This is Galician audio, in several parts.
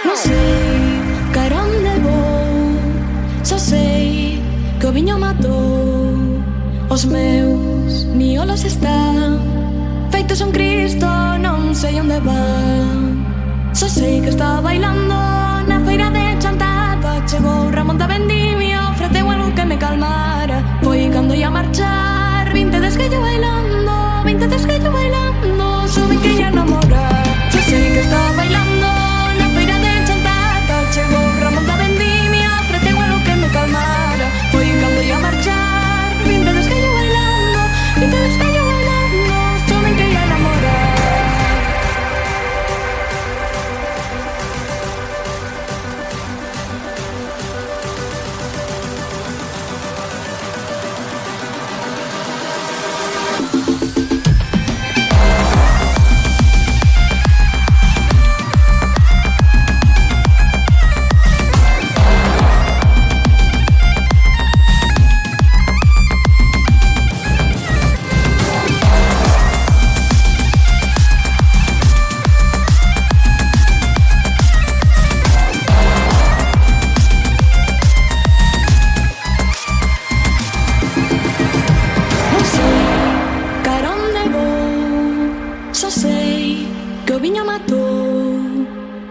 Non sei cara onde vou, só sei que o viño matou. Os meus miolos están feitos un Cristo, non sei onde van. Só sei que está bailando na feira de Chantada. Chegou Ramón da Vendimia, ofreceu algo que me calmara. Foi cando ia marchar, 20 desguello bailando, 20 desguello bailando. Soben que ia namorar. Só sei que está bailando na feira de Chantada. Chegou Ramón da Vendimia, ofreceu algo que me calmara. Foi cando ia marchar, 20 desguello bailando, 20 desguello bailando. Soben que ia namorar.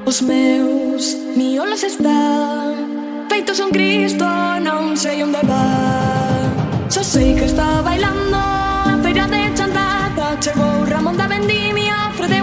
Os meus miolos están feitos un Cristo, non sei onde va. Só sei que está bailando a feira de Chantada. Chegou Ramón da Vendimia, ofreceu